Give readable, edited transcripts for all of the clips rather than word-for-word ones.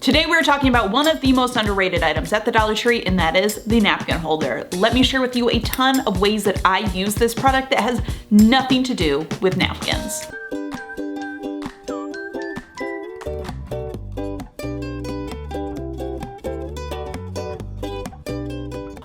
Today we're talking about one of the most underrated items at the Dollar Tree, and that is the napkin holder. Let me share with you a ton of ways that I use this product that has nothing to do with napkins.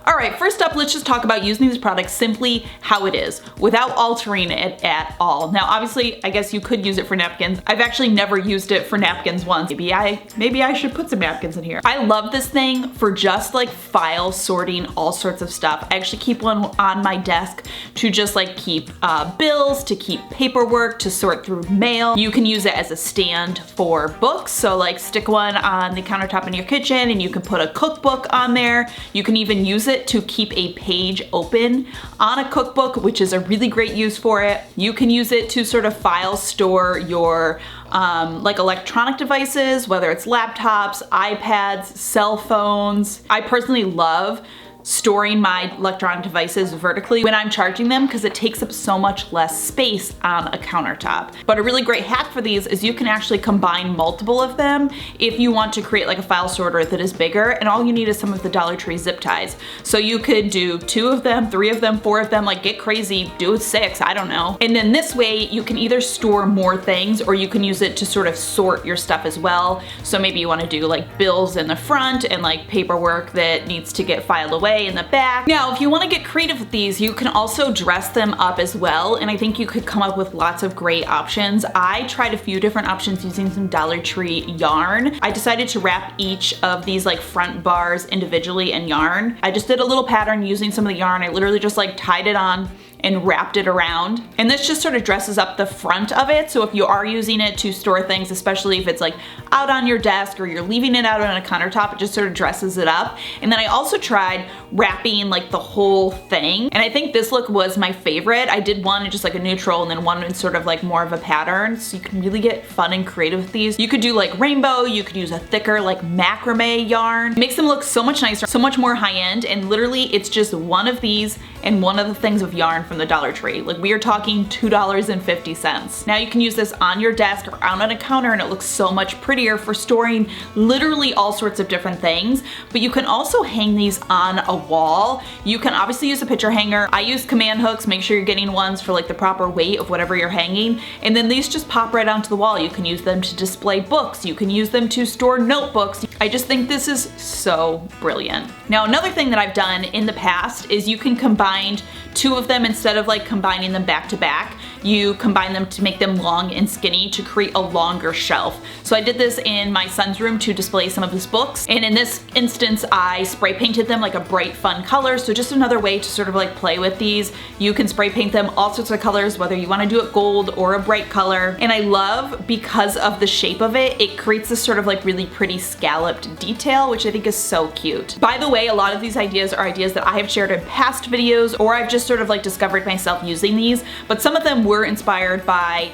Alright, first up, let's just talk about using these products simply how it is, without altering it at all. Now obviously, I guess you could use it for napkins. I've actually never used it for napkins once. Maybe I should put some napkins in here. I love this thing for just like file sorting all sorts of stuff. I actually keep one on my desk to just like keep bills, to keep paperwork, to sort through mail. You can use it as a stand for books, so like stick one on the countertop in your kitchen and you can put a cookbook on there. You can even use it to keep a page open on a cookbook, which is a really great use for it. You can use it to sort of file store your like electronic devices, whether it's laptops, iPads, cell phones. I personally love storing my electronic devices vertically when I'm charging them because it takes up so much less space on a countertop. But a really great hack for these is you can actually combine multiple of them if you want to create like a file sorter that is bigger, and all you need is some of the Dollar Tree zip ties. So you could do 2 of them, 3 of them, 4 of them, like get crazy, do 6, I don't know. And then this way you can either store more things or you can use it to sort of sort your stuff as well. So maybe you want to do like bills in the front and like paperwork that needs to get filed away in the back. Now, if you want to get creative with these, you can also dress them up as well, and I think you could come up with lots of great options. I tried a few different options using some Dollar Tree yarn. I decided to wrap each of these like front bars individually in yarn. I just did a little pattern using some of the yarn. I literally just like tied it on and wrapped it around. And this just sort of dresses up the front of it. So if you are using it to store things, especially if it's like out on your desk or you're leaving it out on a countertop, it just sort of dresses it up. And then I also tried wrapping like the whole thing. And I think this look was my favorite. I did one in just like a neutral and then one in sort of like more of a pattern. So you can really get fun and creative with these. You could do like rainbow, you could use a thicker like macrame yarn. It makes them look so much nicer, so much more high end. And literally it's just one of these and one of the things of yarn from the Dollar Tree. Like we are talking $2.50. Now you can use this on your desk or out on a counter and it looks so much prettier for storing literally all sorts of different things. But you can also hang these on a wall. You can obviously use a picture hanger. I use command hooks. Make sure you're getting ones for like the proper weight of whatever you're hanging. And then these just pop right onto the wall. You can use them to display books. You can use them to store notebooks. I just think this is so brilliant. Now another thing that I've done in the past is you can combine 2 of them instead of like combining them back to back. You combine them to make them long and skinny to create a longer shelf. So I did this in my son's room to display some of his books. And in this instance, I spray painted them like a bright, fun color. So just another way to sort of like play with these. You can spray paint them all sorts of colors, whether you want to do it gold or a bright color. And I love, because of the shape of it, it creates this sort of like really pretty scalloped detail, which I think is so cute. By the way, a lot of these ideas are ideas that I have shared in past videos, or I've just sort of like discovered myself using these, but some of them were inspired by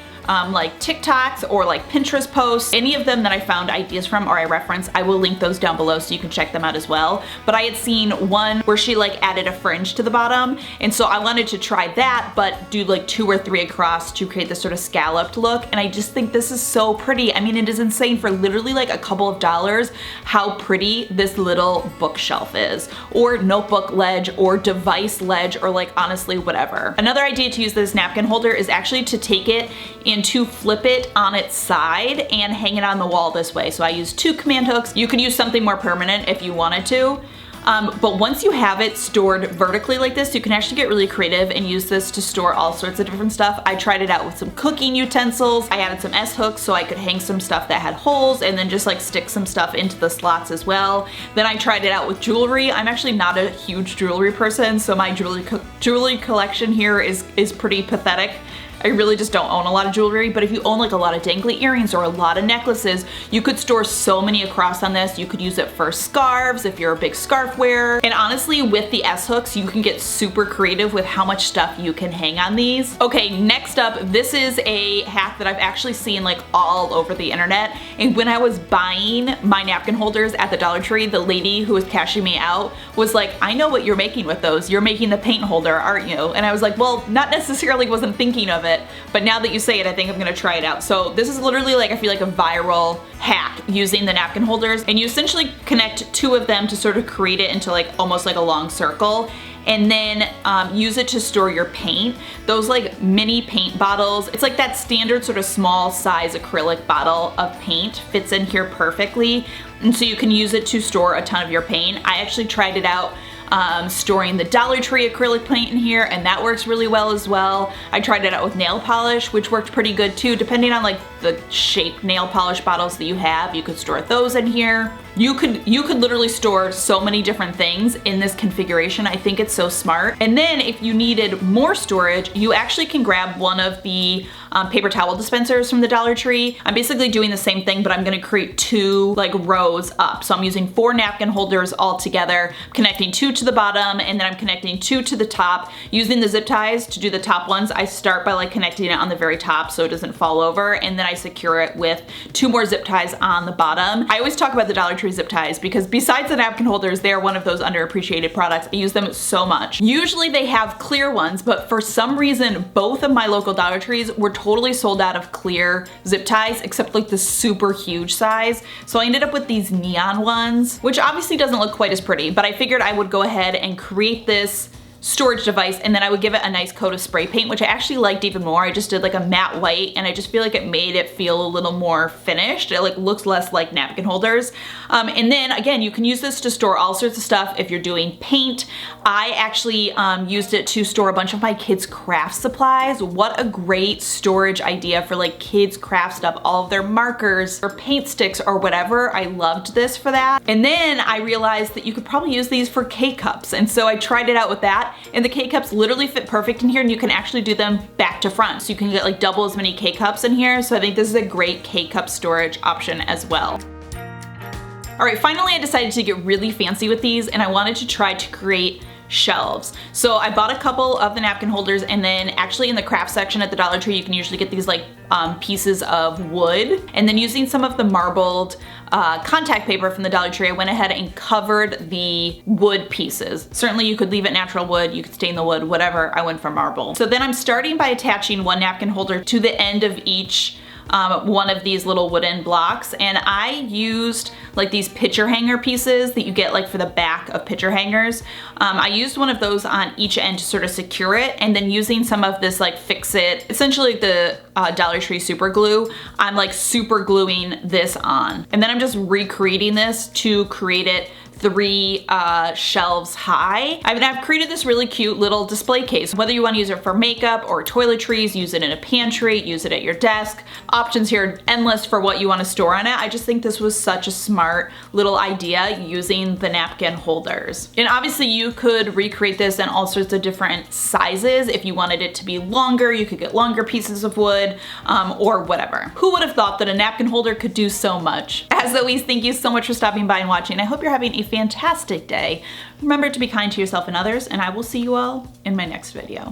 like TikToks or like Pinterest posts. Any of them that I found ideas from or I reference, I will link those down below so you can check them out as well. But I had seen one where she like added a fringe to the bottom, and so I wanted to try that but do like 2 or 3 across to create this sort of scalloped look, and I just think this is so pretty. I mean, it is insane for literally like a couple of dollars how pretty this little bookshelf is, or notebook ledge, or device ledge, or like honestly whatever. Another idea to use this napkin holder is actually to take it and to flip it on its side and hang it on the wall this way. So I use 2 command hooks. You can use something more permanent if you wanted to. But once you have it stored vertically like this, you can actually get really creative and use this to store all sorts of different stuff. I tried it out with some cooking utensils. I added some S-hooks so I could hang some stuff that had holes and then just like stick some stuff into the slots as well. Then I tried it out with jewelry. I'm actually not a huge jewelry person, so my jewelry collection here is pretty pathetic. I really just don't own a lot of jewelry, but if you own like a lot of dangly earrings or a lot of necklaces, you could store so many across on this. You could use it for scarves if you're a big scarf wearer. And honestly, with the S-hooks, you can get super creative with how much stuff you can hang on these. Okay, next up, this is a hack that I've actually seen like all over the internet. And when I was buying my napkin holders at the Dollar Tree, the lady who was cashing me out was like, I know what you're making with those. You're making the paint holder, aren't you? And I was like, well, not necessarily, wasn't thinking of it. it. But now that you say it, I think I'm gonna try it out. So this is literally like, I feel like a viral hack using the napkin holders. And you essentially connect two of them to sort of create it into like almost like a long circle. And then use it to store your paint. Those like mini paint bottles, it's like that standard sort of small size acrylic bottle of paint fits in here perfectly. And so you can use it to store a ton of your paint. I actually tried it out storing the Dollar Tree acrylic paint in here, and that works really well as well. I tried it out with nail polish, which worked pretty good too. Depending on like the shape nail polish bottles that you have, you could store those in here. You could literally store so many different things in this configuration. I think it's so smart. And then if you needed more storage, you actually can grab one of the paper towel dispensers from the Dollar Tree. I'm basically doing the same thing, but I'm gonna create two like rows up. So I'm using 4 napkin holders all together, connecting 2 to the bottom, and then I'm connecting 2 to the top. Using the zip ties to do the top ones, I start by like connecting it on the very top so it doesn't fall over, and then I secure it with 2 more zip ties on the bottom. I always talk about the Dollar Tree zip ties because besides the napkin holders, they are one of those underappreciated products. I use them so much. Usually they have clear ones, but for some reason, both of my local Dollar Trees were totally sold out of clear zip ties, except like the super huge size. So I ended up with these neon ones, which obviously doesn't look quite as pretty, but I figured I would go ahead and create this storage device, and then I would give it a nice coat of spray paint, which I actually liked even more. I just did like a matte white, and I just feel like it made it feel a little more finished. It like looks less like napkin holders. And then again, you can use this to store all sorts of stuff if you're doing paint. I actually used it to store a bunch of my kids' craft supplies. What a great storage idea for like kids' craft stuff, all of their markers or paint sticks or whatever. I loved this for that. And then I realized that you could probably use these for K-cups, and so I tried it out with that. And the K-cups literally fit perfect in here, and you can actually do them back to front. So you can get like double as many K-cups in here. So I think this is a great K-cup storage option as well. All right, finally I decided to get really fancy with these, and I wanted to try to create shelves. So I bought a couple of the napkin holders, and then actually in the craft section at the Dollar Tree, you can usually get these like pieces of wood. And then using some of the marbled contact paper from the Dollar Tree, I went ahead and covered the wood pieces. Certainly you could leave it natural wood, you could stain the wood, whatever. I went for marble. So then I'm starting by attaching one napkin holder to the end of each one of these little wooden blocks, and I used like these picture hanger pieces that you get like for the back of picture hangers. I used one of those on each end to sort of secure it, and then using some of this like fix-it, essentially the Dollar Tree super glue, I'm like super gluing this on. And then I'm just recreating this to create it 3 shelves high. I mean, I've created this really cute little display case. Whether you want to use it for makeup or toiletries, use it in a pantry, use it at your desk. Options here are endless for what you want to store on it. I just think this was such a smart little idea using the napkin holders. And obviously you could recreate this in all sorts of different sizes. If you wanted it to be longer, you could get longer pieces of wood or whatever. Who would have thought that a napkin holder could do so much? As always, thank you so much for stopping by and watching. I hope you're having a fantastic day. Remember to be kind to yourself and others, and I will see you all in my next video.